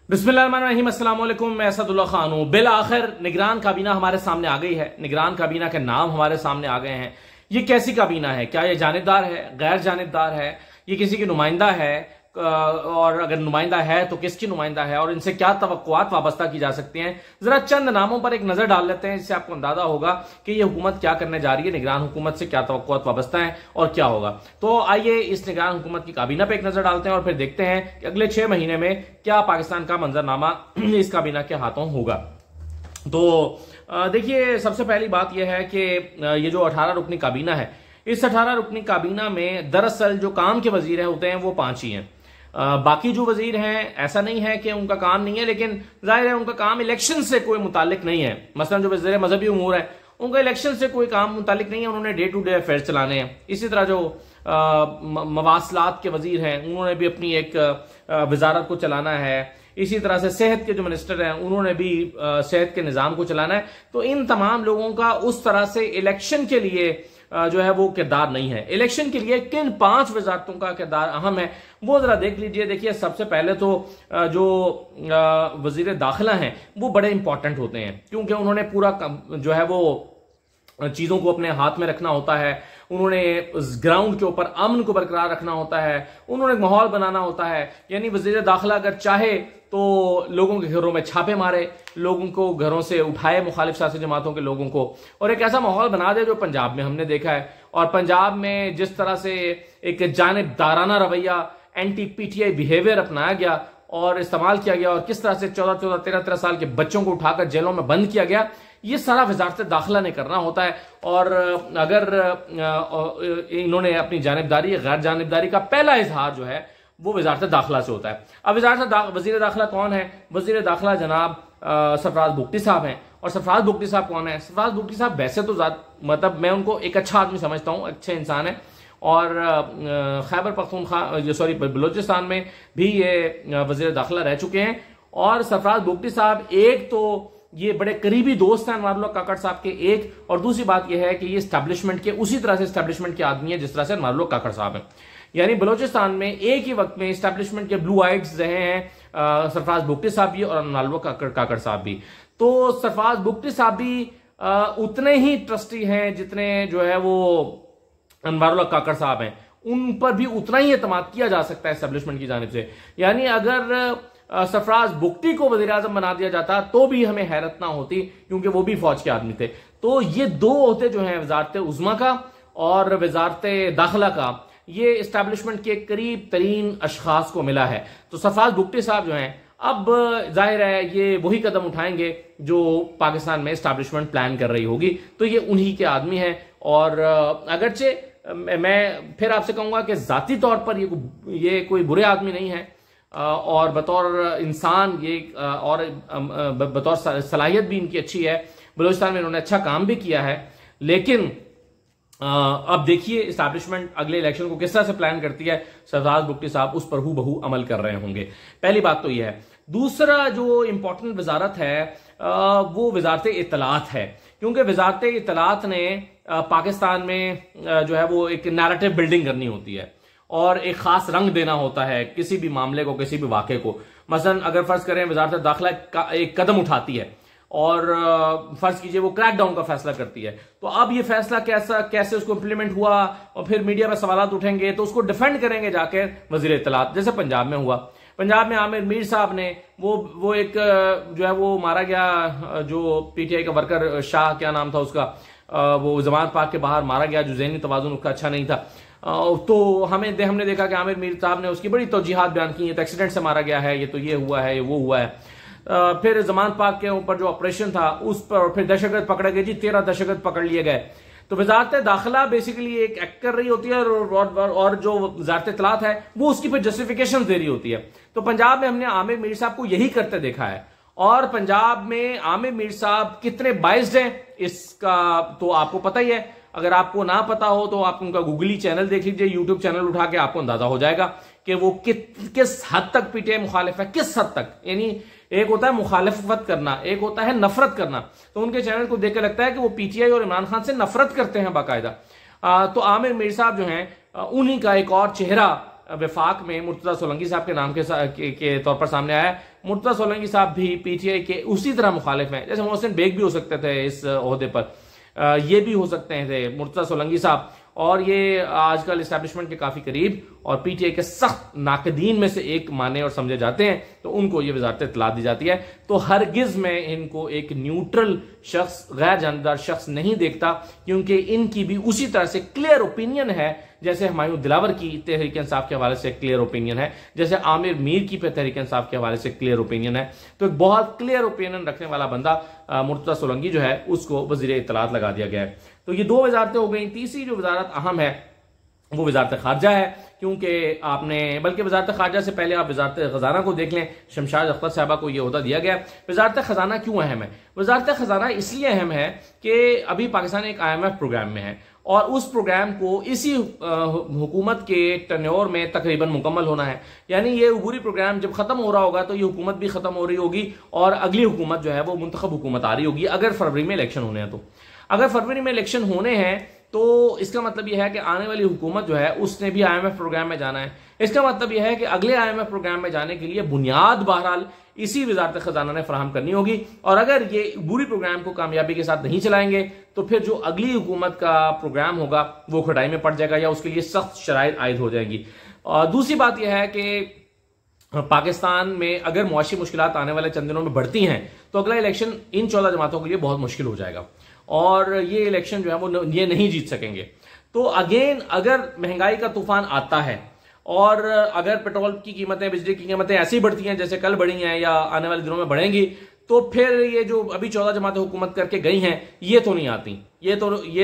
बिस्मिल्लाहिर्रहमानिर्रहीम, अस्सलाम वालेकुम। मैं असदुल्ला खान हूं। बिल आखिर निगरान काबीना हमारे सामने आ गई है। निगरान काबीना के नाम हमारे सामने आ गए हैं। ये कैसी काबीना है? क्या ये जानिबदार है, गैर जानिबदार है, ये किसी की नुमाइंदा है? और अगर नुमाइंदा है तो किसकी नुमाइंदा है और इनसे क्या तवक्कुआत वाबस्ता की जा सकती हैं? जरा चंद नामों पर एक नजर डाल लेते हैं, इससे आपको अंदाजा होगा कि ये हुकूमत क्या करने जा रही है, निगरान हुकूमत से क्या तवक्कुआत वाबस्ता है और क्या होगा। तो आइए इस निगरान हुकूमत की काबीना पे एक नजर डालते हैं और फिर देखते हैं कि अगले 6 महीने में क्या पाकिस्तान का मंजरनामा इस काबीना के हाथों होगा। तो देखिए, सबसे पहली बात यह है कि ये जो 18 रुकनी काबीना है, इस 18 रुकनी काबीना में दरअसल जो काम के वजीर होते हैं वो 5 ही हैं। बाकी जो वजीर हैं, ऐसा नहीं है कि उनका काम नहीं है, लेकिन जाहिर है उनका काम इलेक्शन से कोई मुतालिक नहीं है। मसलन जो वजीर मजहबी उमूर है, उनका इलेक्शन से कोई काम मुतालिक नहीं है, उन्होंने डे टू डे अफेयर चलाने हैं। इसी तरह जो मवासलात के वजीर हैं, उन्होंने भी अपनी एक वजारत को चलाना है। इसी तरह से सेहत के जो मिनिस्टर हैं, उन्होंने भी सेहत के निज़ाम को चलाना है। तो इन तमाम लोगों का उस तरह से इलेक्शन के लिए जो है वो किरदार नहीं है। इलेक्शन के लिए किन 5 वजारतों का किरदार अहम है वो जरा देख लीजिए। देखिए, सबसे पहले तो जो वजीर दाखिला हैं वो बड़े इंपॉर्टेंट होते हैं, क्योंकि उन्होंने पूरा जो है वो चीजों को अपने हाथ में रखना होता है। उन्होंने ग्राउंड के ऊपर अमन को बरकरार रखना होता है, उन्होंने माहौल बनाना होता है। यानी वजीर दाखिला अगर चाहे तो लोगों के घरों में छापे मारे, लोगों को घरों से उठाए, मुखालिफ सियासी जमातों के लोगों को, और एक ऐसा माहौल बना दे जो पंजाब में हमने देखा है। और पंजाब में जिस तरह से एक जानिबदाराना रवैया, एंटी पीटीआई बिहेवियर अपनाया गया और इस्तेमाल किया गया, और किस तरह से 14-14, 13-13 साल के बच्चों को उठाकर जेलों में बंद किया गया, ये सारा वजारत दाखिला ने करना होता है। और अगर इन्होंने अपनी जानिबदारी, गैर जानिबदारी का पहला इजहार जो है वो वजारत दाखिला से होता है। अब वजीर दाखिला कौन है? वजीर दाखिला जनाब सरफराज बुगटी साहब हैं। और सरफराज बुगटी साहब कौन है? सरफराज बुगटी साहब वैसे तो मतलब मैं उनको एक अच्छा आदमी समझता हूँ, अच्छे इंसान है। और खैबर पख्तूनख्वा सॉरी बलोचिस्तान में भी ये वजीर दाखिला रह चुके हैं। और सरफराज बुगटी साहब एक तो ये बड़े करीबी दोस्त हैं अनवारुल्लाह काकड़ साहब के, एक, और दूसरी बात यह है कि ये एस्टैब्लिशमेंट के उसी तरह से एस्टैब्लिशमेंट के आदमी है जिस तरह से अनवारुल्लाह काकड़ साहब हैं। यानी बलोचिस्तान में एक ही वक्त में एस्टैब्लिशमेंट के ब्लू आइट्स रहे हैं सरफराज बुगटी साहब भी और अनवारुल्लाह काकड़ साहब भी। तो सरफराज बुगटी साहब भी उतने ही ट्रस्टी हैं जितने जो है वो अनवारुल्लाह काकड़ साहब हैं। उन पर भी उतना ही एतमाद किया जा सकता है एस्टैब्लिशमेंट की जानिब से। यानी अगर सरफराज बुगटी को वजीर आजम बना दिया जाता तो भी हमें हैरत ना होती, क्योंकि वो भी फौज के आदमी थे। तो ये 2 होते जो हैं, वजारत उज़्मा का और वजारत दाखिला का, ये एस्टैब्लिशमेंट के करीब तरीन अशखास को मिला है। तो सरफराज बुगटी साहब जो हैं, अब जाहिर है ये वही कदम उठाएंगे जो पाकिस्तान में एस्टैब्लिशमेंट प्लान कर रही होगी। तो ये उन्हीं के आदमी हैं। और अगरचे मैं फिर आपसे कहूंगा कि जाती तौर पर ये कोई बुरे आदमी नहीं है, और बतौर इंसान ये और बतौर सलाहियत भी इनकी अच्छी है। बलूचिस्तान में इन्होंने अच्छा काम भी किया है। लेकिन अब देखिए एस्टैब्लिशमेंट अगले इलेक्शन को किस तरह से प्लान करती है। सरफराज बुगटी साहब उस पर हूबहू अमल कर रहे होंगे। पहली बात तो यह है। दूसरा जो इंपॉर्टेंट वजारत है वो वजारत इत्तलात है, क्योंकि वजारत इत्तलात ने पाकिस्तान में जो है वो एक नैरेटिव बिल्डिंग करनी होती है और एक खास रंग देना होता है किसी भी मामले को, किसी भी वाक़े को। मसलन अगर फर्ज करें वजारत दाखिला एक कदम उठाती है और फर्ज कीजिए वो क्रैकडाउन का फैसला करती है, तो अब ये फैसला कैसे उसको इंप्लीमेंट हुआ, और फिर मीडिया में सवाल उठेंगे तो उसको डिफेंड करेंगे जाके वजीर इत्तलात। जैसे पंजाब में हुआ, पंजाब में आमिर मीर साहब ने वो एक जो है वो मारा गया, जो पीटीआई का वर्कर शाह, क्या नाम था उसका, वो जमात पाक के बाहर मारा गया, जो ज़हनी तवाज़ुन उसका अच्छा नहीं था। तो हमने देखा कि आमिर मीर साहब ने उसकी बड़ी तौजीहात बयान की, तो एक्सीडेंट से मारा गया है, ये तो ये हुआ है, ये वो हुआ है। फिर जमान पाक के ऊपर जो ऑपरेशन था उस पर फिर दहशतगर्द पकड़े गए जी, 13 दहशतगर्द पकड़ लिए गए। तो वजारत दाखिला बेसिकली एक एक्ट कर रही होती है और जो वजारत इत्तलात है वो उसकी फिर जस्टिफिकेशन दे रही होती है। तो पंजाब में हमने आमिर मीर साहब को यही करते देखा है। और पंजाब में आमिर मीर साहब कितने बाइस्ड हैं इसका तो आपको पता ही है। अगर आपको ना पता हो तो आप उनका गूगली चैनल देख लीजिए, यूट्यूब चैनल उठा के आपको अंदाजा हो जाएगा कि वो किस हद तक पीटीआई मुखालिफ है, किस हद तक। यानी एक होता है मुखालिफत करना, एक होता है नफरत करना। तो उनके चैनल को देख के लगता है कि वो पीटीआई और इमरान खान से नफरत करते हैं बाकायदा। तो आमिर मीर साहब जो हैं उन्हीं का एक और चेहरा वफाक में मुर्तजा सोलंकी साहब के नाम के तौर पर सामने आया है। मुर्तज़ा सोलंकी साहब भी पीटीआई के उसी तरह मुखालिफ हैं, जैसे मोहसिन बेग भी हो सकते थे इस ओहदे पर, ये भी हो सकते थे मुर्तज़ा सोलंकी साहब, और ये आजकल इस्टेब्लिशमेंट के काफी करीब और पीटीआई के सख्त नाकदीन में से एक माने और समझे जाते हैं, तो उनको ये वजारत इत्तलात दी जाती है। तो हरगिज में इनको एक न्यूट्रल शख्स, गैर जानबदार शख्स नहीं देखता, क्योंकि इनकी भी उसी तरह से क्लियर ओपिनियन है जैसे हुमायूं दिलावर की तहरीक इंसाफ के हवाले से क्लियर ओपिनियन है, जैसे आमिर मीर की तहरीक इंसाफ के हवाले से क्लियर ओपिनियन है। तो एक बहुत क्लियर ओपिनियन रखने वाला बंदा मुर्तज़ा सोलंकी जो है उसको वज़ीर इत्तलात लगा दिया गया है। तो ये दो वजारतें हो गई। तीसरी जो वजारत अहम है वो वजारत खारजा है, क्योंकि आपने, बल्कि वजारत खारजा से पहले आप वजारत खजाना को देख लें, शमशाद अख्तर साहबा को यह ओहदा दिया गया। वजारत खजाना क्यों अहम है? वजारत खजाना इसलिए अहम है कि अभी पाकिस्तान एक IMF प्रोग्राम में है और उस प्रोग्राम को इसी हुकूमत के टन्योर में तकरीबन मुकम्मल होना है। यानी ये अबूरी प्रोग्राम जब खत्म हो रहा होगा तो ये हुकूमत भी खत्म हो रही होगी और अगली हुकूमत जो है वो मुंतखब हुकूमत आ रही होगी, अगर फरवरी में इलेक्शन होने हैं। तो अगर फरवरी में इलेक्शन होने हैं तो इसका मतलब यह है कि आने वाली हुकूमत जो है उसने भी IMF प्रोग्राम में जाना है। इसका मतलब यह है कि अगले IMF प्रोग्राम में जाने के लिए बुनियाद बहरहाल इसी वजारत खजाना ने फराहम करनी होगी, और अगर ये बुरी प्रोग्राम को कामयाबी के साथ नहीं चलाएंगे तो फिर जो अगली हुकूमत का प्रोग्राम होगा वो खटाई में पड़ जाएगा या उसके लिए सख्त शराइत आयद हो जाएंगी। और दूसरी बात यह है कि पाकिस्तान में अगर मुआशी मुश्किलात आने वाले चंद दिनों में बढ़ती हैं तो अगला इलेक्शन इन 14 जमातों के लिए बहुत मुश्किल हो जाएगा और ये इलेक्शन जो है वो ये नहीं जीत सकेंगे। तो अगेन अगर महंगाई का तूफान आता है और अगर पेट्रोल की कीमतें, बिजली की कीमतें ऐसी बढ़ती हैं जैसे कल बढ़ी हैं या आने वाले दिनों में बढ़ेंगी, तो फिर ये जो अभी 14 जमातें हुकूमत करके गई हैं ये तो नहीं आती, ये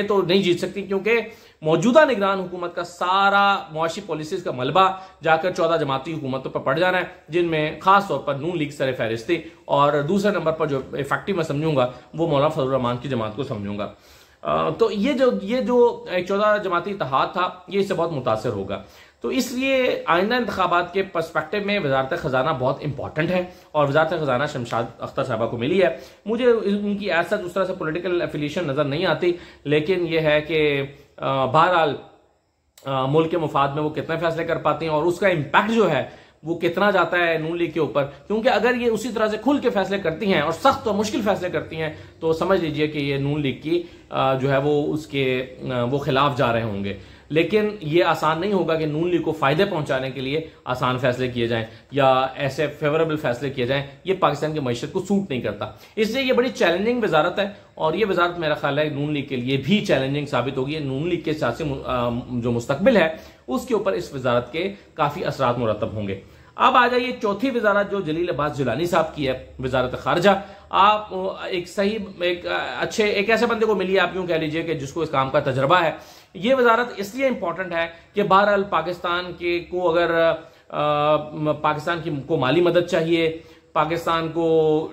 तो नहीं जीत सकती, क्योंकि मौजूदा निगरान हुकूमत का सारा मुआशी पॉलिसीज का मलबा जाकर 14 जमाती हुकूमतों पर पड़ जाना है, जिनमें खास तौर पर नून लीग सर फहरिस्त थी, और दूसरे नंबर पर जो इफेक्टिव मैं समझूंगा वो मौलाना फजलुर रहमान की जमात को समझूंगा। तो ये जो 14 जमाती इत्तेहाद था ये इससे बहुत मुतासर होगा। तो इसलिए आइंदा इंतखाबात के पर्सपेक्टिव में वजारत खजाना बहुत इंपॉर्टेंट है और वजारत खजाना शमशाद अख्तर साहबा को मिली है। मुझे उनकी ऐसा उस तरह से पॉलिटिकल एफिलिएशन नजर नहीं आती, लेकिन यह है कि बहरहाल मुल्क के मुफाद में वो कितने फैसले कर पाती हैं और उसका इम्पैक्ट जो है वो कितना जाता है नून लीग के ऊपर, क्योंकि अगर ये उसी तरह से खुल के फैसले करती हैं और सख्त और मुश्किल फैसले करती हैं तो समझ लीजिए कि ये नून लीग की जो है वो खिलाफ जा रहे होंगे। लेकिन ये आसान नहीं होगा कि नून लीग को फायदे पहुंचाने के लिए आसान फैसले किए जाएं या ऐसे फेवरेबल फैसले किए जाएं, ये पाकिस्तान की मईशत को सूट नहीं करता। इसलिए ये बड़ी चैलेंजिंग वजारत है और ये वजारत मेरा ख्याल है नून लीग के लिए भी चैलेंजिंग साबित होगी। नून लीग के सियासी जो मुस्तकबिल है उसके ऊपर इस वजारत के काफी असरात मुरतब होंगे। अब आ जाइए चौथी वजारत जो जलील अब्बास जिलानी साहब की है, वजारत खारजा। आप एक ऐसे बंदे को मिली, आप यूं कह लीजिए कि जिसको इस काम का तजर्बा है। ये वजारत इसलिए इंपॉर्टेंट है कि बहरहाल पाकिस्तान को माली मदद चाहिए, पाकिस्तान को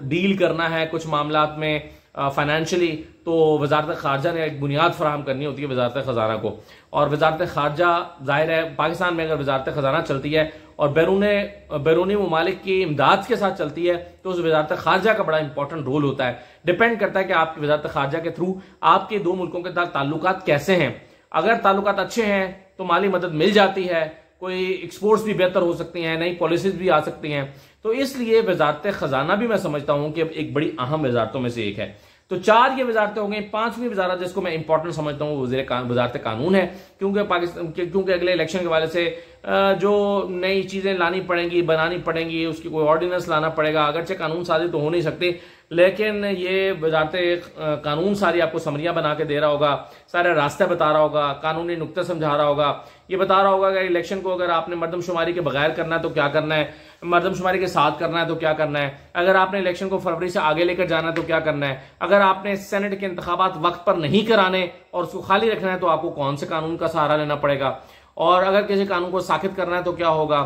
डील करना है कुछ मामलात में फाइनेंशियली, तो वजारत खारजा ने एक बुनियाद फराहम करनी होती है वजारत खजाना को। और वजारत खारजा जाहिर है पाकिस्तान में अगर वजारत खजाना चलती है और बैरूनी ममालिक की इमदाद के साथ चलती है तो उस वजारत खारजा का बड़ा इंपॉर्टेंट रोल होता है। डिपेंड करता है कि आपकी वजारत खारजा के थ्रू आपके दो मुल्कों के साथ ताल्लुकात कैसे हैं। अगर ताल्लुकात अच्छे हैं तो माली मदद मिल जाती है, कोई एक्सपोर्ट्स भी बेहतर हो सकती हैं, नई पॉलिसीज भी आ सकती हैं। तो इसलिए वजारत खजाना भी मैं समझता हूं कि एक बड़ी अहम वजारतों में से एक है। तो 4 ये वजारतें हो गई। 5वीं वजारत जिसको मैं इंपॉर्टेंट समझता हूँ वजारत कानून है, क्योंकि अगले इलेक्शन के वाले से जो नई चीजें लानी पड़ेंगी, बनानी पड़ेंगी, उसकी कोई ऑर्डिनेंस लाना पड़ेगा। अगरचे कानून साजी तो हो नहीं सकती, लेकिन ये वजारत कानून सारी आपको समरियां बना के दे रहा होगा, सारे रास्ते बता रहा होगा, कानूनी नुक्ते समझा रहा होगा, ये बता रहा होगा कि इलेक्शन को अगर आपने मर्दमशुमारी के बगैर करना है तो क्या करना है, मर्दमशुमारी के साथ करना है तो क्या करना है, अगर आपने इलेक्शन को फरवरी से आगे लेकर जाना है तो क्या करना है, अगर आपने सेनेट के इंतखाबात वक्त पर नहीं कराने और उसको खाली रखना है तो आपको कौन से कानून का सहारा लेना पड़ेगा, और अगर किसी कानून को साखित करना है तो क्या होगा।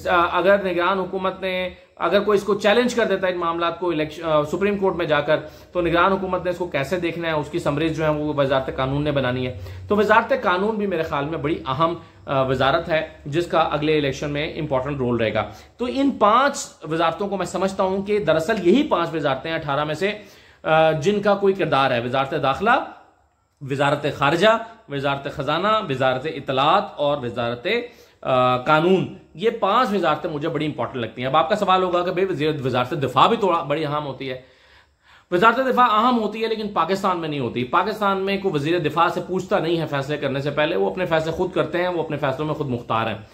अगर निगरान हुकूमत ने अगर कोई इसको चैलेंज कर देता है इन मामलात को सुप्रीम कोर्ट में जाकर, तो निगरान हुकूमत ने इसको कैसे देखना है, उसकी समरीज जो है वो वजारत कानून ने बनानी है। तो वजारत कानून भी मेरे ख्याल में बड़ी अहम वजारत है जिसका अगले इलेक्शन में इंपॉर्टेंट रोल रहेगा। तो इन 5 वजारतों को मैं समझता हूं कि दरअसल यही 5 वजारतें 18 में से जिनका कोई किरदार है। वजारत दाखिला, वजारत खारजा, वजारत खजाना, वजारत इत्तलात और वजारत कानून, ये 5 वजारतें मुझे बड़ी इंपॉर्टेंट लगती हैं। अब आपका सवाल होगा कि भाई वजारत दिफा भी थोड़ा बड़ी अहम होती है। वजारत दिफा अहम होती है लेकिन पाकिस्तान में नहीं होती। पाकिस्तान में कोई वजीर दिफा से पूछता नहीं है फैसले करने से पहले, वो अपने फैसले खुद करते हैं, वो अपने फैसलों में खुद मुख्तार हैं।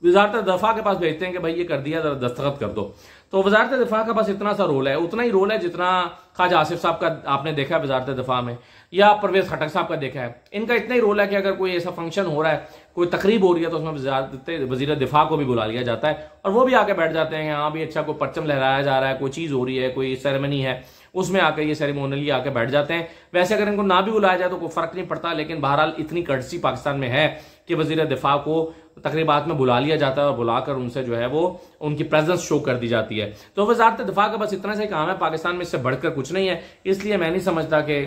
वजारत दिफा के पास भेजते हैं कि भाई ये कर दिया, जरा दस्तखत कर दो। तो वजारत दिफा का बस इतना सा रोल है, उतना ही रोल है जितना ख्वाजा आसिफ साहब का आपने देखा है वजारत दिफा में, या परवेज खटक साहब का देखा है। इनका इतना ही रोल है कि अगर कोई ऐसा फंक्शन हो रहा है, कोई तकरीब हो रही है, तो उसमें वजीर दिफा को भी बुला लिया जाता है और वो भी आके बैठ जाते हैं। हाँ भी अच्छा, कोई परचम लहराया जा रहा है, कोई चीज हो रही है, कोई सेरेमनी है, उसमें आकर ये सेरेमोनियली आके बैठ जाते हैं। वैसे अगर इनको ना भी बुलाया जाए तो कोई फर्क नहीं पड़ता, लेकिन बहरहाल इतनी कर्टसी पाकिस्तान में है कि वजीर दिफा को तकरीबात में बुला लिया जाता है और बुलाकर उनसे जो है वो उनकी प्रेजेंस शो कर दी जाती है। तो वजारत दिफा का बस इतना से काम है, पाकिस्तान में इससे बढ़कर कुछ नहीं है। इसलिए मैं नहीं समझता कि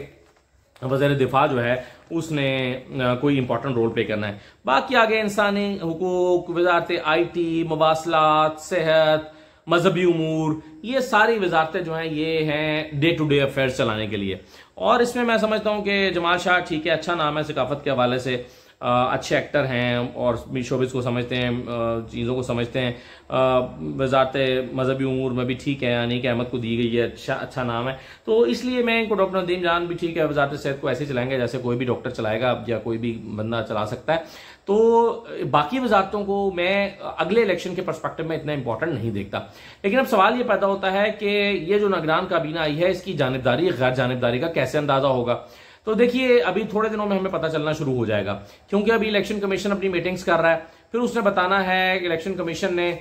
वज़ीर दिफा जो है उसने कोई इंपॉर्टेंट रोल प्ले करना है। बाकी आगे इंसानी हुकूक, वजारत IT, मवासलात, सेहत, मजहबी उमूर, ये सारी वजारतें जो हैं ये हैं डे टू डे अफेयर्स चलाने के लिए। और इसमें मैं समझता हूं कि जमाल शाह ठीक है, अच्छा नाम है सकाफत के हवाले से, अच्छे एक्टर हैं और शोबिस को समझते हैं, चीज़ों को समझते हैं। वजारत मजहबी उमूर में भी ठीक है, यानी कि अहमद को दी गई है, अच्छा नाम है। तो इसलिए मैं इनको डॉक्टर नदीम जान भी ठीक है, वजारत सेहत को ऐसे चलाएंगे जैसे कोई भी डॉक्टर चलाएगा या कोई भी बंदा चला सकता है। तो बाकी वजारतों को मैं अगले इलेक्शन के पर्सपेक्टिव में इतना इंपॉर्टेंट नहीं देखता। लेकिन अब सवाल ये पैदा होता है कि ये जो निगरान काबीना आई है, इसकी जानिबदारी गैर जानिबदारी का कैसे अंदाजा होगा। तो देखिए अभी थोड़े दिनों में हमें पता चलना शुरू हो जाएगा, क्योंकि अभी इलेक्शन कमीशन अपनी मीटिंग्स कर रहा है, फिर उसने बताना है इलेक्शन कमीशन ने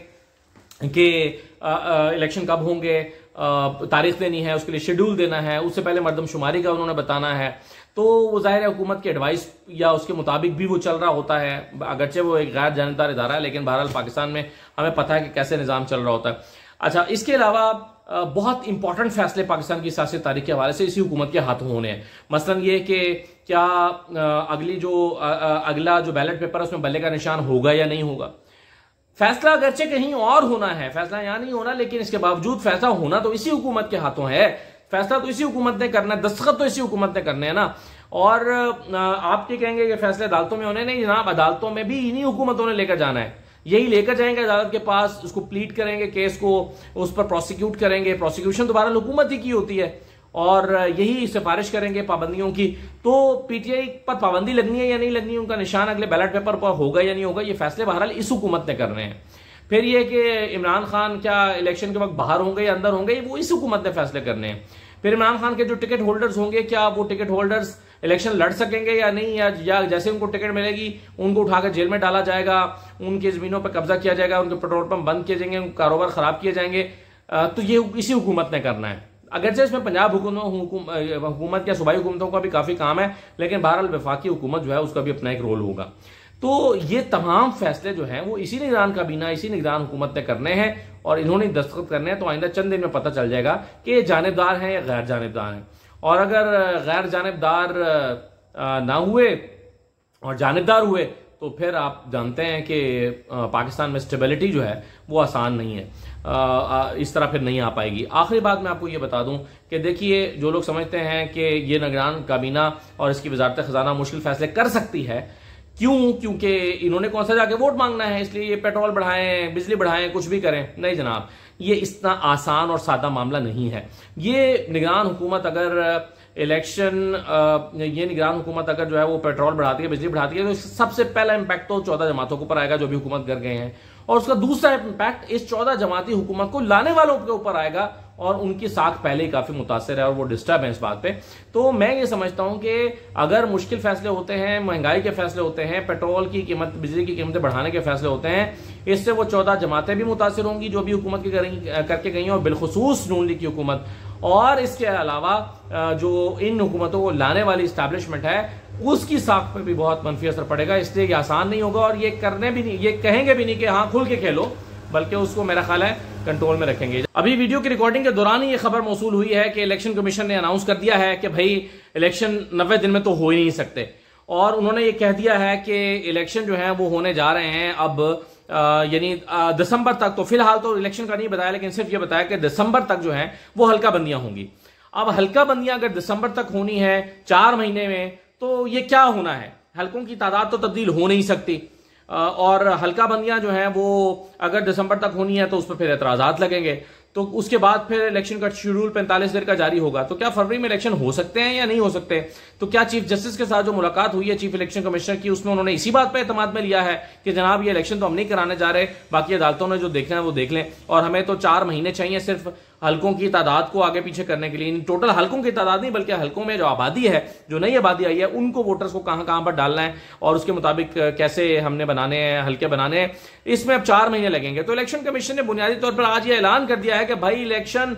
कि इलेक्शन कब होंगे, तारीख देनी है, उसके लिए शेड्यूल देना है, उससे पहले मरदमशुमारी का उन्होंने बताना है। तो वो जाहिर है हुकूमत की एडवाइस या उसके मुताबिक भी वो चल रहा होता है, अगरचे वो एक गैर जानिबदार इदारा है, लेकिन बहरहाल पाकिस्तान में हमें पता है कि कैसे निज़ाम चल रहा होता है। अच्छा, इसके अलावा बहुत इंपॉर्टेंट फैसले पाकिस्तान की सियासी तारीख के हवाले से इसी हुकूमत के हाथों होने हैं। मसलन ये कि क्या अगला जो बैलेट पेपर है उसमें बल्ले का निशान होगा या नहीं होगा। फैसला अगरचे कहीं और होना है, फैसला यहां नहीं होना, लेकिन इसके बावजूद फैसला होना तो इसी हुकूमत के हाथों है, फैसला तो इसी हुकूमत ने करना है, दस्तखत तो इसी हुकूमत ने करने हैं ना। और आप क्या कहेंगे कि फैसले अदालतों में होने, नहीं जनाब, अदालतों में भी इन्हीं हुकूमतों ने लेकर जाना है, यही लेकर जाएंगे अदालत के पास, उसको प्लीड करेंगे, केस को उस पर प्रोसिक्यूट करेंगे। प्रोसिक्यूशन दोबारा हुकूमत ही की होती है और यही सिफारिश करेंगे पाबंदियों की। तो PTI पर पाबंदी लगनी है या नहीं लगनी है, उनका निशान अगले बैलेट पेपर पर होगा या नहीं होगा, ये फैसले बहरहाल इस हुकूमत ने करने हैं। फिर ये कि इमरान खान क्या इलेक्शन के वक्त बाहर होंगे या अंदर होंगे, वो इस हुकूमत ने फैसले करने हैं। फिर इमरान खान के जो टिकट होल्डर्स होंगे, क्या वो टिकट होल्डर्स इलेक्शन लड़ सकेंगे या नहीं, या जैसे उनको टिकट मिलेगी उनको उठाकर जेल में डाला जाएगा, उनकी जमीनों पर कब्जा किया जाएगा, उनके पेट्रोल पंप बंद किए जाएंगे, उनके कारोबार खराब किए जाएंगे। तो ये इसी हुकूमत ने करना है। अगरचे इसमें पंजाब हुकूमत या सूबाई हुकूमतों का भी काफी काम है, लेकिन बहरहाल वफाकी हुकूमत जो है उसका भी अपना एक रोल होगा। तो ये तमाम फैसले जो हैं वो इसी निगरान काबीना, इसी निगरान हुकूमत ने करने हैं और इन्होंने दस्तखत करने हैं। तो आइंदा चंद दिन में पता चल जाएगा कि ये जानिबदार हैं या गैर जानिबदार हैं। और अगर गैर जानिबदार ना हुए और जानिबदार हुए तो फिर आप जानते हैं कि पाकिस्तान में स्टेबिलिटी जो है वो आसान नहीं है, इस तरह फिर नहीं आ पाएगी। आखिरी बात मैं आपको ये बता दूं कि देखिए, जो लोग समझते हैं कि ये निगरान काबीना और इसकी वजारत खजाना मुश्किल फैसले कर सकती है, क्यों? क्योंकि इन्होंने कौन सा जाके वोट मांगना है, इसलिए ये पेट्रोल बढ़ाएं, बिजली बढ़ाएं, कुछ भी करें। नहीं जनाब, ये इतना आसान और सादा मामला नहीं है। ये निगरान हुकूमत अगर ये निगरान हुकूमत अगर जो है वो पेट्रोल बढ़ाती है, बिजली बढ़ाती है, तो सबसे पहला इंपैक्ट तो 14 जमातों के ऊपर आएगा जो भी हुकूमत कर गए हैं, और उसका दूसरा इंपैक्ट इस 14 जमाती हुकूमत को लाने वालों के ऊपर आएगा, और उनकी साख पहले ही काफी मुतासिर है और वो डिस्टर्ब है इस बात पे। तो मैं ये समझता हूं कि अगर मुश्किल फैसले होते हैं, महंगाई के फैसले होते हैं, पेट्रोल की कीमत, बिजली की कीमतें बढ़ाने के फैसले होते हैं, इससे वो 14 जमातें भी मुतासिर होंगी जो भी हुकूमत की करके गई हैं, और बिलखुसूस नून लीग की हुकूमत। और इसके अलावा जो इन हुकूमतों को लाने वाली इस्टेब्लिशमेंट है उसकी साख पर भी बहुत मनफी असर पड़ेगा। इसलिए ये आसान नहीं होगा, और ये करने भी नहीं, ये कहेंगे भी नहीं कि हाँ खुल के खेलो, बल्कि उसको मेरा ख्याल है कंट्रोल में रखेंगे। अभी वीडियो की रिकॉर्डिंग के दौरान ही ये खबर मौसूल हुई है कि इलेक्शन कमीशन ने अनाउंस कर दिया है कि भाई इलेक्शन 90 दिन में तो हो ही नहीं सकते, और उन्होंने ये कह दिया है कि इलेक्शन जो है वो होने जा रहे हैं अब यानी दिसंबर तक। तो फिलहाल तो इलेक्शन का नहीं बताया, लेकिन सिर्फ ये बताया कि दिसंबर तक जो है वो हल्का बंदियां होंगी। अब हल्का बंदियां अगर दिसंबर तक होनी है 4 महीने में, तो ये क्या होना है? हल्कों की तादाद तो तब्दील हो नहीं सकती। और हल्का बंदियां जो हैं वो अगर दिसंबर तक होनी है तो उस पर फिर एतराजात लगेंगे, तो उसके बाद फिर इलेक्शन का शेड्यूल 45 दिन का जारी होगा। तो क्या फरवरी में इलेक्शन हो सकते हैं या नहीं हो सकते? तो क्या चीफ जस्टिस के साथ जो मुलाकात हुई है चीफ इलेक्शन कमिश्नर की, उसमें उन्होंने इसी बात पर एतमाद में लिया है कि जनाब ये इलेक्शन तो हम नहीं कराने जा रहे, बाकी अदालतों ने जो देखना है वो देख लें, और हमें तो 4 महीने चाहिए सिर्फ हलकों की तादाद को आगे पीछे करने के लिए। इन टोटल हलकों की तादाद नहीं, बल्कि हलकों में जो आबादी है, जो नई आबादी आई है, उनको वोटर्स को कहां कहां पर डालना है और उसके मुताबिक कैसे हमने बनाने हैं, हल्के बनाने हैं, इसमें अब 4 महीने लगेंगे। तो इलेक्शन कमीशन ने बुनियादी तौर पर आज यह ऐलान कर दिया है कि भाई इलेक्शन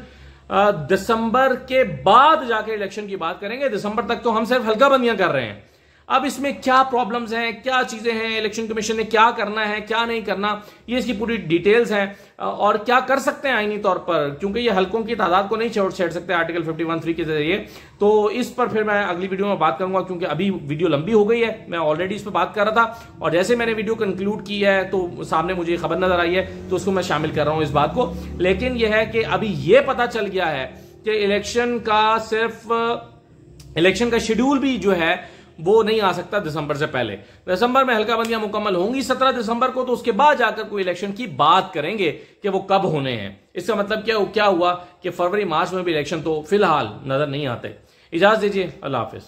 दिसंबर के बाद जाके इलेक्शन की बात करेंगे, दिसंबर तक तो हम सिर्फ हल्का बंदियां कर रहे हैं। अब इसमें क्या प्रॉब्लम्स हैं, क्या चीजें हैं, इलेक्शन कमीशन ने क्या करना है क्या नहीं करना, ये इसकी पूरी डिटेल्स हैं, और क्या कर सकते हैं आईनी तौर पर, क्योंकि ये हलकों की तादाद को नहीं छेड़ सकते आर्टिकल 51(3) के जरिए। तो इस पर फिर मैं अगली वीडियो में बात करूंगा, क्योंकि अभी वीडियो लंबी हो गई है, मैं ऑलरेडी इस पर बात कर रहा था, और जैसे मैंने वीडियो कंक्लूड की है तो सामने मुझे खबर नजर आई है, तो उसको मैं शामिल कर रहा हूं इस बात को। लेकिन यह है कि अभी यह पता चल गया है कि इलेक्शन का शेड्यूल भी जो है वो नहीं आ सकता दिसंबर से पहले। दिसंबर में हल्का बंदियां मुकम्मल होंगी 17 दिसंबर को, तो उसके बाद जाकर कोई इलेक्शन की बात करेंगे कि वो कब होने हैं। इसका मतलब क्या हुआ कि फरवरी मार्च में भी इलेक्शन तो फिलहाल नजर नहीं आते। इजाजत दीजिए, अल्लाह हाफिज।